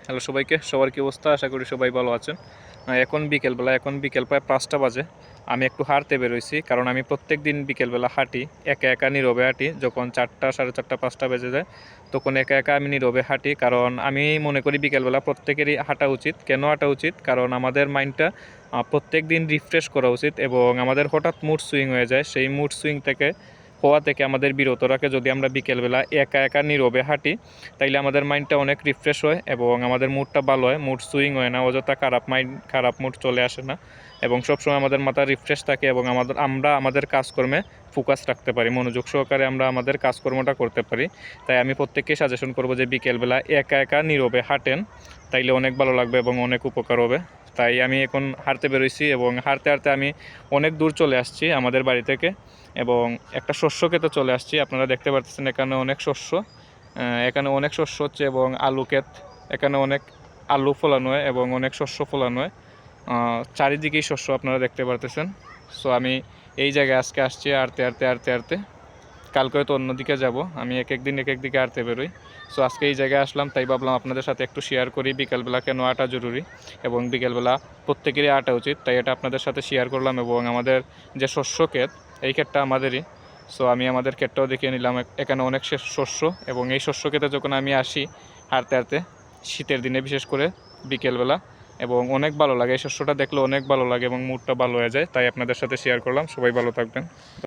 Hello সবাইকে, সবার কি অবস্থা? আশা করি সবাই ভালো আছেন। এখন বিকেল প্রায় 5টা বাজে। আমি একটু হাঁটতে বেরোইছি, কারণ আমি প্রত্যেকদিন বিকেলবেলা হাঁটি, একা একা নীরবে হাঁটি। যখন 4টা, সাড়ে 4টা, 5টা বেজে যায়, তখন একা একা আমি নীরবে হাঁটি। কারণ আমি মনে করি বিকেলবেলা প্রত্যেকেরই হাঁটা উচিত। কেন হাঁটা উচিত? কারণ আমাদের মাইন্ডটা প্রত্যেক দিন রিফ্রেশ করা উচিত, এবং আমাদের হঠাৎ মুড সুইং হয়ে যায়। সেই মুড সুইং থেকে আমাদের বিরত রাখে যদি আমরা বিকেলবেলা একা একা নীরবে হাঁটি, তাইলে আমাদের মাইন্ডটা অনেক রিফ্রেশ হয় এবং আমাদের মুডটা ভালো হয়, মুড সুইং হয় না, অযথা খারাপ মুড চলে আসে না, এবং সবসময় আমাদের মাথা রিফ্রেশ থাকে এবং আমরা আমাদের কাজকর্মে ফোকাস রাখতে পারি, মনোযোগ সহকারে আমরা আমাদের কাজকর্মটা করতে পারি। তাই আমি প্রত্যেককে সাজেশন করব যে বিকেলবেলা একা একা নীরবে হাঁটেন, তাইলে অনেক ভালো লাগবে এবং অনেক উপকার হবে। তাই আমি এখন হাঁটতে বেরোইছি, এবং হাঁটতে হাঁটতে আমি অনেক দূর চলে আসছি আমাদের বাড়ি থেকে, এবং একটা শস্য ক্ষেতে চলে আসছি। আপনারা দেখতে পাচ্ছেন এখানে অনেক শস্য হচ্ছে, এবং আলু ক্ষেত। এখানে অনেক আলু ফলানো হয় এবং অনেক শস্য ফলানো হয়। চারিদিকেই শস্য আপনারা দেখতে পারতেছেন। সো আমি এই জায়গায় আজকে আসছি হাঁটতে। কালকে হয়তো অন্যদিকে যাব। আমি এক এক দিকে হাঁটতে বেরোই। সো আজকে এই জায়গায় আসলাম, তাই ভাবলাম আপনাদের সাথে একটু শেয়ার করি বিকেলবেলা কেন হাঁটা জরুরি, এবং বিকেলবেলা প্রত্যেকেরই হাঁটা উচিত। তাই এটা আপনাদের সাথে শেয়ার করলাম। এবং আমাদের যে শস্য ক্ষেত, এই ক্ষেতটা আমাদেরই। সো আমি আমাদের ক্ষেতটাও দেখিয়ে নিলাম। এখানে অনেক শস্য, এবং এই শস্য ক্ষেতে যখন আমি আসি হাঁটতে শীতের দিনে বিশেষ করে বিকেলবেলা, এবং অনেক ভালো লাগে, এই শস্যটা দেখলে অনেক ভালো লাগে এবং মুডটা ভালো হয়ে যায়। তাই আপনাদের সাথে শেয়ার করলাম। সবাই ভালো থাকবেন।